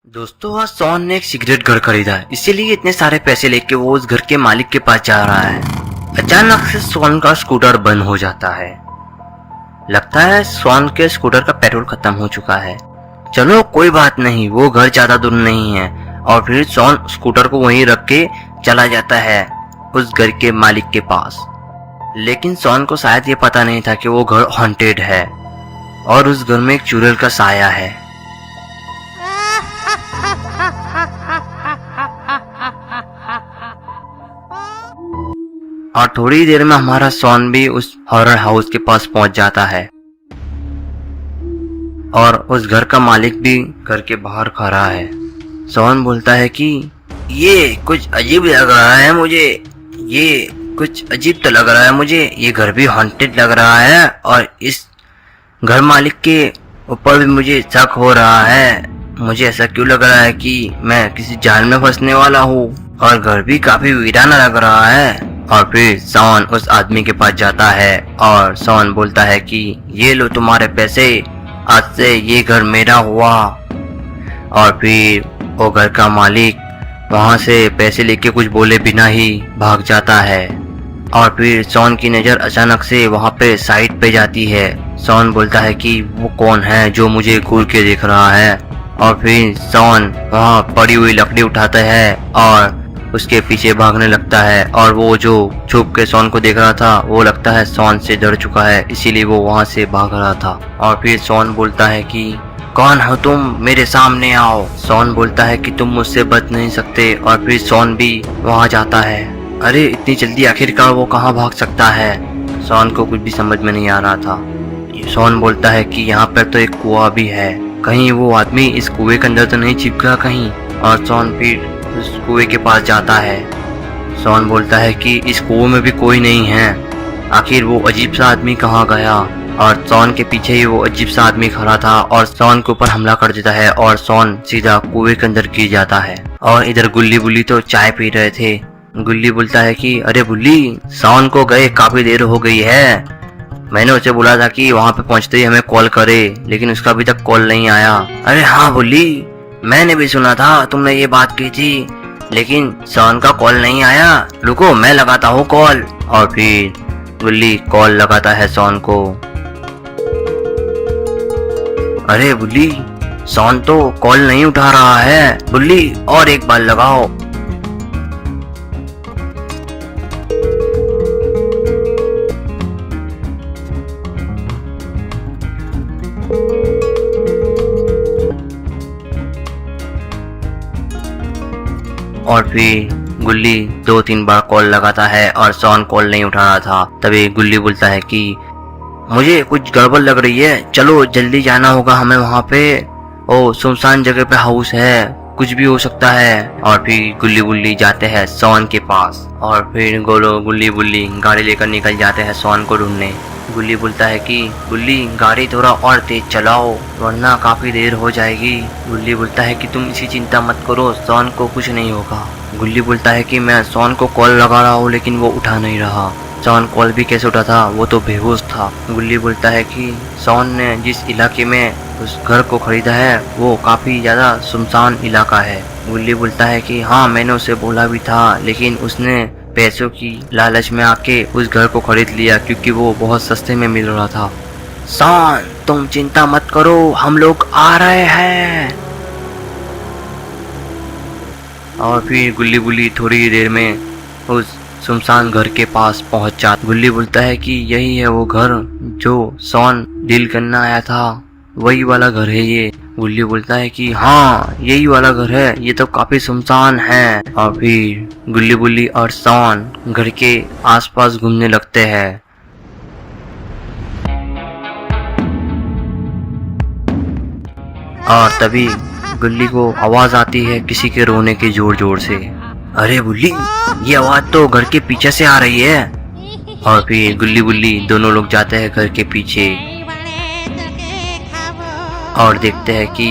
दोस्तों आज सोन ने एक सिगरेट घर खरीदा, इसीलिए इतने सारे पैसे लेके वो उस घर के मालिक के पास जा रहा है। अचानक से सोन का स्कूटर बंद हो जाता है। लगता है सोन के स्कूटर का पेट्रोल खत्म हो चुका है। चलो कोई बात नहीं, वो घर ज्यादा दूर नहीं है। और फिर सोन स्कूटर को वहीं रख के चला जाता है उस घर के मालिक के पास। लेकिन सोन को शायद ये पता नहीं था कि वो घर हॉन्टेड है और उस घर में एक चुड़ैल का साया है। और थोड़ी देर में हमारा सोन भी उस हॉरर हाउस के पास पहुंच जाता है और उस घर का मालिक भी घर के बाहर खड़ा है। सोन बोलता है कि ये कुछ अजीब लग रहा है मुझे, ये कुछ अजीब तो लग रहा है मुझे, ये घर भी हॉन्टेड लग रहा है और इस घर मालिक के ऊपर भी मुझे शक हो रहा है। मुझे ऐसा क्यों लग रहा है कि मैं किसी जाल में फंसने वाला हूँ और घर भी काफी वीराना लग रहा है। और फिर सोन उस आदमी के पास जाता है और सोन बोलता है कि ये लो तुम्हारे पैसे, आज से ये घर मेरा हुआ। और फिर वो घर का मालिक वहां से पैसे लेके कुछ बोले बिना ही भाग जाता है। और फिर सोन की नजर अचानक से वहां पे साइड पे जाती है। सोन बोलता है कि वो कौन है जो मुझे घूर के देख रहा है। और फिर सोन वहां पड़ी हुई लकड़ी उठाता है और उसके पीछे भागने लगता है। और वो जो छुप के सोन को देख रहा था वो लगता है सोन से डर चुका है, इसीलिए वो वहां से भाग रहा था। और फिर सोन बोलता है कि कौन हो तुम, मेरे सामने आओ। सोन बोलता है कि तुम मुझसे बच नहीं सकते। और फिर सोन भी वहां जाता है। अरे इतनी जल्दी आखिरकार वो कहाँ भाग सकता है? सोन को कुछ भी समझ में नहीं आ रहा था। सोन बोलता है कि यहाँ पर तो एक कुआं भी है, कहीं वो आदमी इस कुएं के अंदर तो नहीं छिप गया कहीं। और सोन फिर उस कुएं के पास जाता है। सोन बोलता है कि इस कुएं में भी कोई नहीं है, आखिर वो अजीब सा आदमी कहाँ गया। और सोन के पीछे ही वो अजीब सा आदमी खड़ा था और सोन के ऊपर हमला कर देता है और सोन सीधा कुएं के अंदर गिर जाता है। और इधर गुल्ली बुल्ली तो चाय पी रहे थे। गुल्ली बोलता है कि अरे बुल्ली, सोन को गए काफी देर हो गई है, मैंने उसे बोला था कि वहां पे पहुंचते ही हमें कॉल करे, लेकिन उसका अभी तक कॉल नहीं आया। अरे हाँ बुल्ली, मैंने भी सुना था तुमने ये बात की थी, लेकिन सोन का कॉल नहीं आया, रुको मैं लगाता हूँ कॉल। और फिर बुल्ली कॉल लगाता है सोन को। अरे बुल्ली, सोन तो कॉल नहीं उठा रहा है, बुल्ली और एक बार लगाओ। और फिर गुल्ली 2-3 बार कॉल लगाता है और सोन कॉल नहीं उठा रहा था। तभी गुल्ली बोलता है कि मुझे कुछ गड़बड़ लग रही है, चलो जल्दी जाना होगा हमें वहां पे। ओ सुनसान जगह पे हाउस है, कुछ भी हो सकता है। और फिर गुल्ली बुल्ली जाते हैं सोन के पास और फिर गुल्ली बुल्ली गाड़ी लेकर निकल जाते हैं सोन को ढूंढने। गुल्ली बोलता है कि गुल्ली गाड़ी थोड़ा और तेज चलाओ वरना काफी देर हो जाएगी। गुल्ली बोलता है कि तुम इसी चिंता मत करो, सोन को कुछ नहीं होगा। गुल्ली बोलता है कि मैं सोन को कॉल लगा रहा हूँ लेकिन वो उठा नहीं रहा। सोन कॉल भी कैसे उठा था, वो तो बेहोश था। गुल्ली बोलता है कि सोन ने जिस इलाके में उस घर को खरीदा है वो काफी ज्यादा सुनसान इलाका है। गुल्ली बोलता है कि हाँ मैंने उसे बोला भी था, लेकिन उसने पैसों की लालच में आके उस घर को खरीद लिया क्योंकि वो बहुत सस्ते में मिल रहा था। सोन तुम चिंता मत करो, हम लोग आ रहे हैं। और फिर गुल्ली बुल्ली थोड़ी देर में उस सुनसान घर के पास पहुंच जाता। गुल्ली बोलता है कि यही है वो घर जो सोन डील करना आया था, वही वाला घर है ये। गुल्ली बोलता है कि हाँ यही वाला घर है, ये तो काफी सुनसान है। और फिर गुल्ली बुल्ली और सोन घर के आसपास घूमने लगते हैं। और तभी गुल्ली को आवाज आती है किसी के रोने के जोर जोर से। अरे बुल्ली, ये आवाज तो घर के पीछे से आ रही है। और फिर गुल्ली बुल्ली दोनों लोग जाते हैं घर के पीछे और देखते हैं कि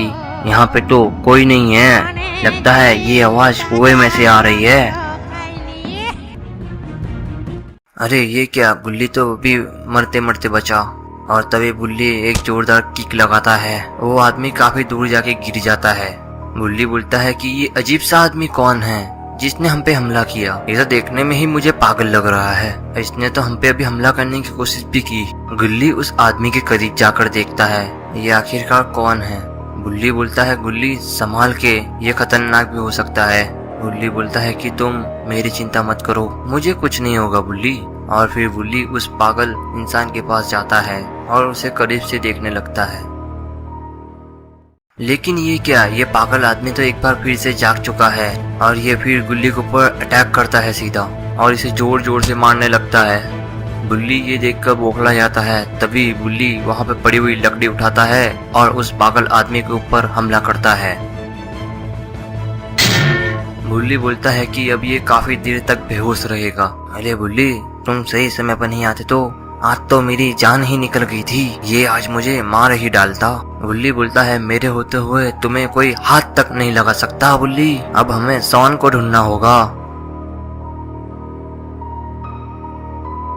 यहाँ पे तो कोई नहीं है, लगता है ये आवाज कुएं में से आ रही है। अरे ये क्या, गुल्ली तो अभी मरते मरते बचा। और तभी बुल्ली एक जोरदार किक लगाता है, वो आदमी काफी दूर जाके गिर जाता है। गुल्ली बोलता है कि ये अजीब सा आदमी कौन है जिसने हम पे हमला किया। ये तो देखने में ही मुझे पागल लग रहा है। इसने तो हम पे अभी हमला करने की कोशिश भी की। गुल्ली उस आदमी के करीब जाकर देखता है ये आखिरकार कौन है। गुल्ली बोलता है गुल्ली संभाल के, ये खतरनाक भी हो सकता है। गुल्ली बोलता है कि तुम मेरी चिंता मत करो, मुझे कुछ नहीं होगा गुल्ली। और फिर गुल्ली उस पागल इंसान के पास जाता है और उसे करीब से देखने लगता है। लेकिन ये क्या, ये पागल आदमी तो एक बार फिर से जाग चुका है और ये फिर गुल्ली के ऊपर अटैक करता है सीधा और इसे जोर जोर से मारने लगता है। गुल्ली ये देखकर बौखला जाता है। तभी गुल्ली वहाँ पे पड़ी हुई लकड़ी उठाता है और उस पागल आदमी के ऊपर हमला करता है। गुल्ली बोलता है कि अब ये काफी देर तक बेहोश रहेगा। अरे गुल्ली, तुम सही समय पर नहीं आते तो आज तो मेरी जान ही निकल गई थी, ये आज मुझे मार ही डालता। गुल्ली बोलता है मेरे होते हुए तुम्हें कोई हाथ तक नहीं लगा सकता गुल्ली, अब हमें सॉन को ढूंढना होगा।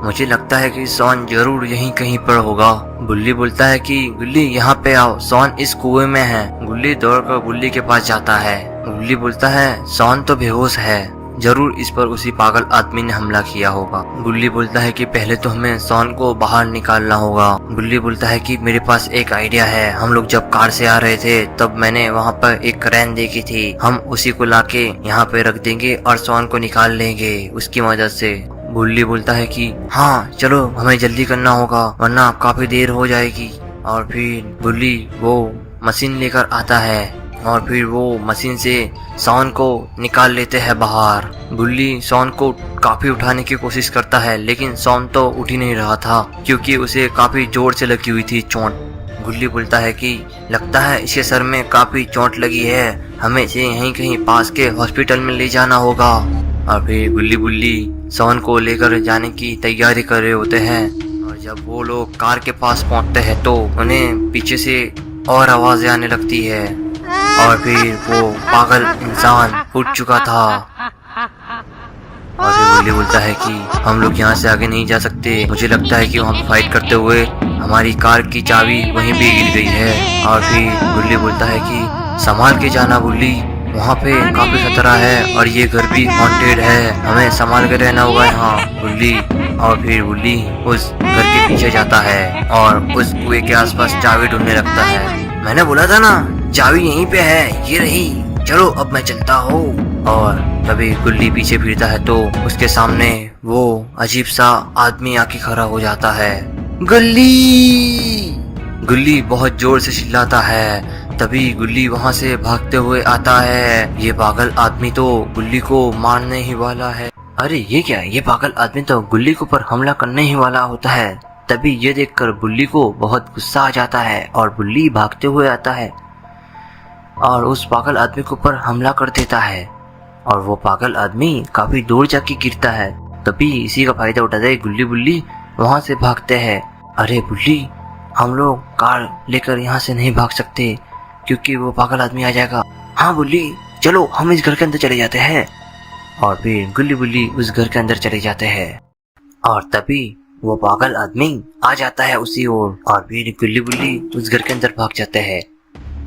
मुझे लगता है कि सॉन जरूर यहीं कहीं पर होगा। गुल्ली बोलता है कि गुल्ली यहाँ पे आओ, सॉन इस कुएं में है। गुल्ली दौड़कर गुल्ली के पास जाता है। गुल्ली बोलता है सॉन तो बेहोश है, जरूर इस पर उसी पागल आदमी ने हमला किया होगा। गुल्ली बोलता है कि पहले तो हमें सॉन को बाहर निकालना होगा। गुल्ली बोलता है कि मेरे पास एक आइडिया है, हम लोग जब कार से आ रहे थे तब मैंने वहाँ पर एक क्रेन देखी थी, हम उसी को लाके यहाँ पे रख देंगे और सॉन को निकाल लेंगे उसकी मदद से। गुल्ली बोलता है कि हाँ चलो, हमें जल्दी करना होगा वरना काफी देर हो जाएगी। और फिर गुल्ली वो मशीन लेकर आता है और फिर वो मशीन से सॉन को निकाल लेते हैं बाहर। गुल्ली सॉन को काफी उठाने की कोशिश करता है लेकिन सॉन तो उठ ही नहीं रहा था क्योंकि उसे काफी जोर से लगी हुई थी चोट। गुल्ली बोलता है कि लगता है इसके सर में काफी चोट लगी है, हमें इसे यहीं कहीं पास के हॉस्पिटल में ले जाना होगा। और फिर गुल्ली बुल्ली सॉन को लेकर जाने की तैयारी कर रहे होते हैं और जब वो लोग कार के पास पहुंचते हैं तो उन्हें पीछे से और आवाजें आने लगती है और फिर वो पागल इंसान उठ चुका था। और फिर गुल्ली बोलता है कि हम लोग यहाँ से आगे नहीं जा सकते, मुझे लगता है कि वहाँ फाइट करते हुए हमारी कार की चाबी वहीं पे गिर गई है। और फिर गुल्ली बोलता है कि संभाल के जाना गुल्ली, वहाँ पे काफी खतरा है और ये घर भी हॉन्टेड है, हमें संभाल के रहना होगा यहाँ गुल्ली। और फिर गुल्ली उस घर के पीछे जाता है और उस कुएं के आसपास चाबी ढूंढने लगता है। मैंने बोला था ना चाबी यहीं पे है, ये रही, चलो अब मैं चलता हूँ। और तभी गुल्ली पीछे फिरता है तो उसके सामने वो अजीब सा आदमी आके खड़ा हो जाता है। गुल्ली! गुल्ली बहुत जोर से चिल्लाता है। तभी गुल्ली वहाँ से भागते हुए आता है। ये पागल आदमी तो गुल्ली को मारने ही वाला है। अरे ये क्या, ये पागल आदमी तो गुल्ली के ऊपर हमला करने ही वाला होता है। तभी ये देखकर गुल्ली को बहुत गुस्सा आ जाता है और गुल्ली भागते हुए आता है और उस पागल आदमी के ऊपर हमला कर देता है और वो पागल आदमी काफी दूर जाके गिरता है। तभी इसी का फायदा उठाते गुल्ली बुल्ली वहाँ से भागते हैं। अरे बुल्ली, हम लोग कार लेकर यहाँ से नहीं भाग सकते क्योंकि वो पागल आदमी आ जाएगा। हाँ बुल्ली, चलो हम इस घर के अंदर चले जाते हैं। और फिर गुल्ली बुल्ली उस घर के अंदर चले जाते हैं और तभी वो पागल आदमी आ जाता है उसी ओर और फिर गुल्ली बुल्ली उस घर के अंदर भाग जाते हैं।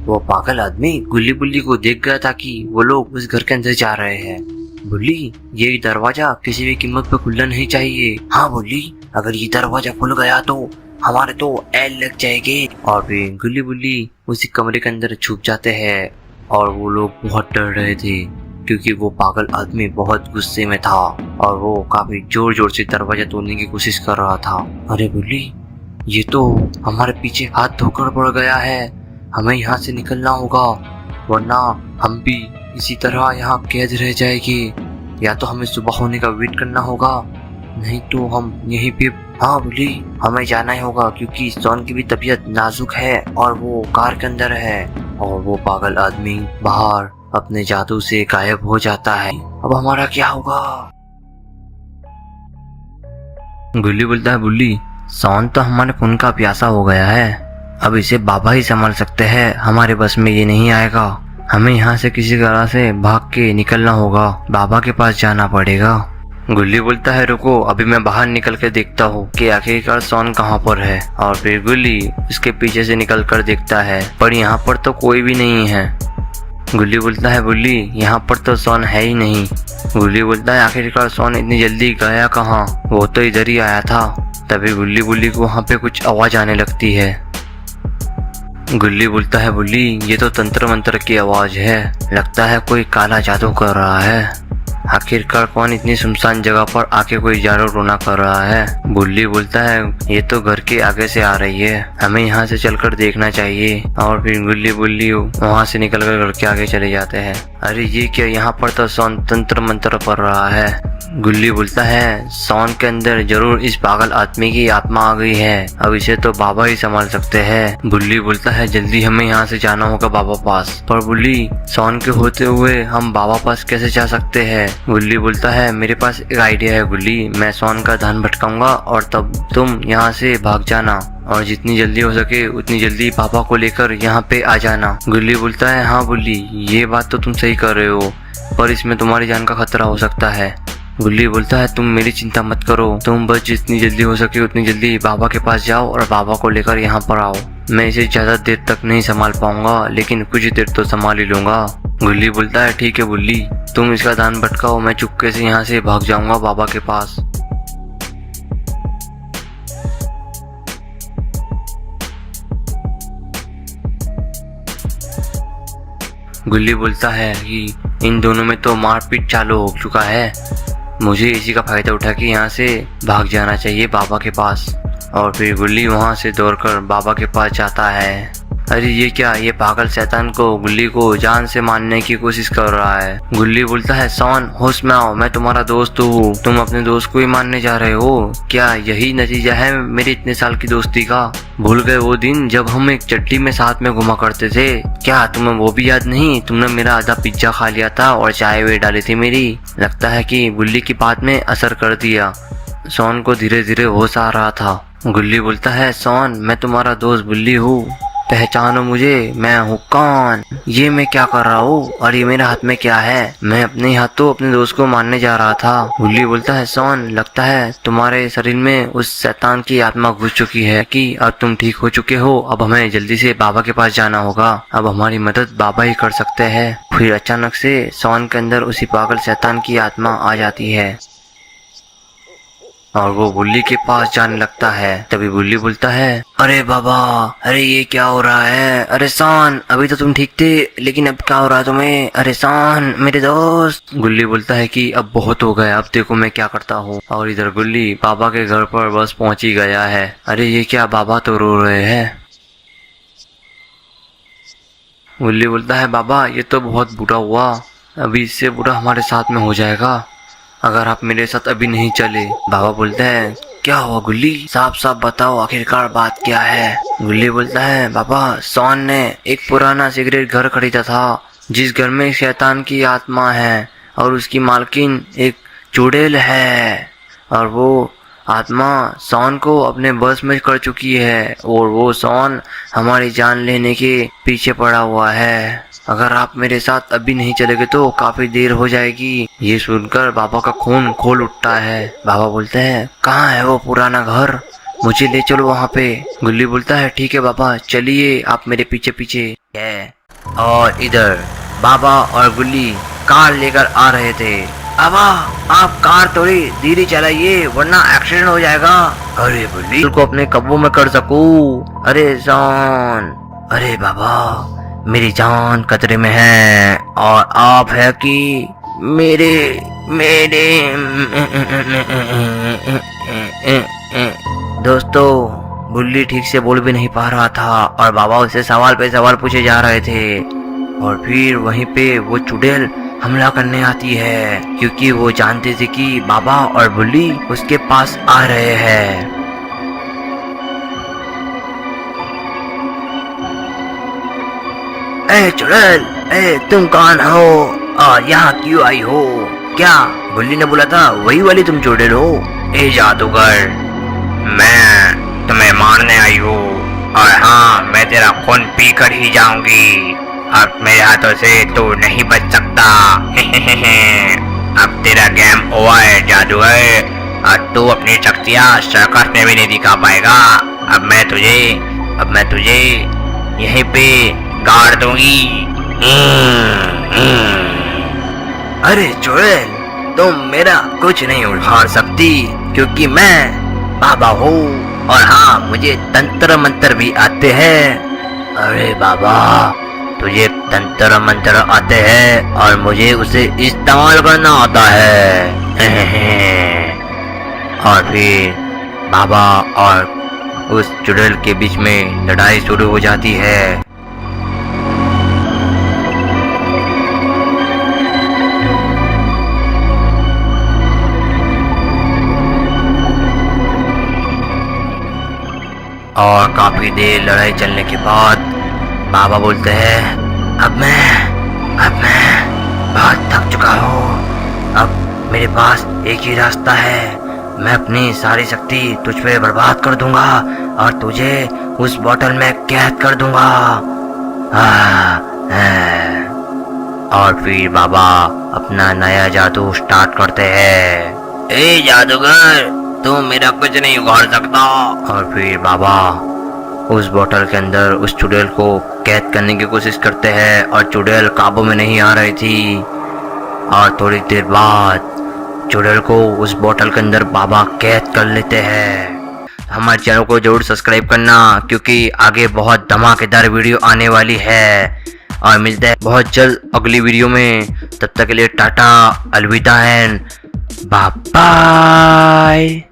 वो पागल आदमी गुल्ली बुल्ली को देख गया था कि वो लोग उस घर के अंदर जा रहे हैं। बुल्ली, ये दरवाजा किसी भी कीमत पे खुलना नहीं चाहिए। हाँ बुल्ली, अगर ये दरवाजा खुल गया तो हमारे तो एल लग जाएगी। और फिर गुल्ली बुल्ली उसी कमरे के अंदर छुप जाते हैं और वो लोग बहुत डर रहे थे क्योंकि वो पागल आदमी बहुत गुस्से में था और वो काफी जोर जोर से दरवाजा तोड़ने की कोशिश कर रहा था। अरे बुल्ली, ये तो हमारे पीछे हाथ धोकर पड़ गया है, हमें यहाँ से निकलना होगा वरना हम भी इसी तरह यहाँ कैद रह जाएगी। या तो हमें सुबह होने का वेट करना होगा, नहीं तो हम यहीं पे। हाँ बुल्ली, हमें जाना ही होगा क्योंकि सॉन की भी तबीयत नाजुक है और वो कार के अंदर है। और वो पागल आदमी बाहर अपने जादू से गायब हो जाता है। अब हमारा क्या होगा? गुल्ली बोलता है बुल्ली, सॉन तो हमारे खून का प्यासा हो गया है, अब इसे बाबा ही संभाल सकते हैं, हमारे बस में ये नहीं आएगा। हमें यहाँ से किसी तरह से भाग के निकलना होगा, बाबा के पास जाना पड़ेगा। गुल्ली बोलता है रुको, अभी मैं बाहर निकल कर देखता हूँ कि आखिरकार सॉन कहाँ पर है। और फिर गुल्ली उसके पीछे से निकल कर देखता है पर यहाँ पर तो कोई भी नहीं है। गुल्ली बोलता है बुल्ली यहाँ पर तो सोन है ही नहीं। गुल्ली बोलता है आखिरकार सोन इतनी जल्दी गया कहाँ, वो तो इधर ही आया था। तभी गुल्ली बुल्ली को वहाँ पे कुछ आवाज आने लगती है। गुल्ली बोलता है बुल्ली ये तो तंत्र मंत्र की आवाज है, लगता है कोई काला जादू कर रहा है। आखिरकार कौन इतनी सुनसान जगह पर आके कोई जादू टोना कर रहा है। बुल्ली बोलता है ये तो घर के आगे से आ रही है, हमें यहाँ से चलकर देखना चाहिए। और फिर गुल्ली बुल्ली वहाँ से निकलकर घर के आगे चले जाते हैं। अरे ये क्या, यहाँ पर तो सोन तंत्र मंत्र पढ़ रहा है। गुल्ली बोलता है सोन के अंदर जरूर इस पागल आदमी की आत्मा आ गई है, अब इसे तो बाबा ही संभाल सकते हैं। बुल्ली बोलता है जल्दी हमें यहाँ से जाना होगा बाबा पास। पर बुल्ली सोन के होते हुए हम बाबा पास कैसे जा सकते हैं। गुल्ली बोलता है मेरे पास एक आइडिया है गुल्ली, मैं सोन का ध्यान भटकाऊंगा और तब तुम यहाँ से भाग जाना और जितनी जल्दी हो सके उतनी जल्दी पापा को लेकर यहाँ पे आ जाना। गुल्ली बोलता है हाँ बुल्ली ये बात तो तुम सही कर रहे हो, पर इसमें तुम्हारी जान का खतरा हो सकता है। गुल्ली बोलता है तुम मेरी चिंता मत करो, तुम बस जितनी जल्दी हो सके उतनी जल्दी बाबा के पास जाओ और बाबा को लेकर यहाँ पर आओ। मैं इसे ज्यादा देर तक नहीं संभाल पाऊंगा, लेकिन कुछ देर तो संभाल ही लूंगा। गुल्ली बोलता है ठीक है बुल्ली, तुम इसका ध्यान भटकाओ, मैं चुपके से यहाँ से भाग जाऊंगा बाबा के पास। गुल्ली बोलता है कि इन दोनों में तो मारपीट चालू हो चुका है, मुझे इसी का फायदा उठा के यहाँ से भाग जाना चाहिए बाबा के पास। और फिर गुल्ली वहाँ से दौड़कर बाबा के पास जाता है। अरे ये क्या, ये पागल शैतान को गुल्ली को जान से मारने की कोशिश कर रहा है। गुल्ली बोलता है सोन होश में आओ, मैं तुम्हारा दोस्त हूँ, तुम अपने दोस्त को ही मारने जा रहे हो क्या, यही नतीजा है मेरे इतने साल की दोस्ती का। भूल गए वो दिन जब हम एक चट्टी में साथ में घुमा करते थे, क्या तुम्हें वो भी याद नहीं, तुमने मेरा आधा पिज्जा खा लिया था और चाय वे डाली थी मेरी। लगता है कि गुल्ली की बात में असर कर दिया, सोन को धीरे धीरे होश आ रहा था। गुल्ली बोलता है सोन मैं तुम्हारा दोस्त बुल्ली हूँ, पहचानो मुझे, मैं हूँ कौन। ये मैं क्या कर रहा हूँ और ये मेरे हाथ में क्या है, मैं अपने हाथों अपने दोस्त को मारने जा रहा था। गुल्ली बोलता है सोन लगता है तुम्हारे शरीर में उस शैतान की आत्मा घुस चुकी है कि अब तुम ठीक हो चुके हो, अब हमें जल्दी से बाबा के पास जाना होगा, अब हमारी मदद बाबा ही कर सकते हैं। फिर अचानक से सोन के अंदर उसी पागल शैतान की आत्मा आ जाती है और वो बुल्ली के पास जाने लगता है। तभी बुल्ली बोलता है अरे बाबा, अरे ये क्या हो रहा है, अरे सोन अभी तो तुम ठीक थे लेकिन अब क्या हो रहा है तुम्हें, अरे सोन मेरे दोस्त। गुल्ली बोलता है कि अब बहुत हो गया, अब देखो मैं क्या करता हूँ। और इधर गुल्ली बाबा के घर पर बस पहुंच ही गया है। अरे ये क्या, बाबा तो रो रहे हैं। गुल्ली बोलता है बाबा ये तो बहुत बुरा हुआ, अभी इससे बुरा हमारे साथ में हो जाएगा अगर आप मेरे साथ अभी नहीं चले। बाबा बोलते हैं क्या हुआ गुल्ली, साफ साफ बताओ आखिरकार बात क्या है। गुल्ली बोलता है बाबा सोन ने एक पुराना सिगरेट घर खरीदा था जिस घर में शैतान की आत्मा है और उसकी मालकिन एक चुड़ैल है और वो आत्मा सोन को अपने बस में कर चुकी है और वो सोन हमारी जान लेने के पीछे पड़ा हुआ है। अगर आप मेरे साथ अभी नहीं चलेंगे तो काफी देर हो जाएगी। ये सुनकर बाबा का खून खोल उठता है। बाबा बोलते हैं कहाँ है वो पुराना घर, मुझे ले चलो वहाँ पे। गुल्ली बोलता है ठीक है बाबा चलिए आप मेरे पीछे पीछे है। और इधर बाबा और गुल्ली कार लेकर आ रहे थे। बाबा आप कार थोड़ी धीरे चलाइए वरना एक्सीडेंट हो जाएगा। अरे गुल्ली को अपने काबू में कर सकूं। अरे सोन, अरे बाबा मेरी जान खतरे में है और आप है कि मेरे दोस्तों बुल्ली ठीक से बोल भी नहीं पा रहा था और बाबा उससे सवाल पे सवाल पूछे जा रहे थे। और फिर वहीं पे वो चुड़ैल हमला करने आती है क्योंकि वो जानते थे कि बाबा और बुल्ली उसके पास आ रहे हैं। ए चुड़ैल, ए तुम कौन हो और यहाँ क्यों आई हो? क्या बुल्ली ने बोला था वही वाली तुम चुड़ैल हो? ए जादूगर, मैं तुम्हें मारने आई हूँ और हाँ मैं तेरा खून पी कर ही जाऊंगी। अब मेरे हाथों से तू नहीं बच सकता। अब तेरा गेम ओवर है जादूगर, और तू अपनी शक्तियाँ सर्कस में भी नहीं दिखा पाएगा। अब मैं तुझे यहीं पे गाड़ दूंगी। अरे चुड़ैल, तुम मेरा कुछ नहीं उखाड़ सकती क्योंकि मैं बाबा हूँ और हाँ, मुझे तंत्र मंत्र भी आते हैं। अरे बाबा, तुझे तंत्र मंत्र आते हैं और मुझे उसे इस्तेमाल करना आता है। और फिर बाबा और उस चुड़ैल के बीच में लड़ाई शुरू हो जाती है। और काफी देर लड़ाई चलने के बाद बाबा बोलते हैं, अब मैं बहुत थक चुका हूँ। अब मेरे पास एक ही रास्ता है। मैं अपनी सारी शक्ति तुझ पे बर्बाद कर दूंगा और तुझे उस बोतल में कैद कर दूंगा। और फिर बाबा अपना नया जादू स्टार्ट करते हैं। ए जादूगर, तुम मेरा कुछ नहीं उखाड़ सकता। और फिर बाबा उस बोतल के अंदर उस चुड़ैल को कैद करने की कोशिश करते हैं और चुड़ैल काबू में नहीं आ रही थी। और थोड़ी देर बाद चुड़ैल को उस बोतल के अंदर बाबा कैद कर लेते हैं। हमारे चैनल को जरूर सब्सक्राइब करना क्योंकि आगे बहुत धमाकेदार वीडियो आने वाली है। और मिलते हैं बहुत जल्द अगली वीडियो में। तब तक के लिए टाटा, अलविदा एंड बाय बाय।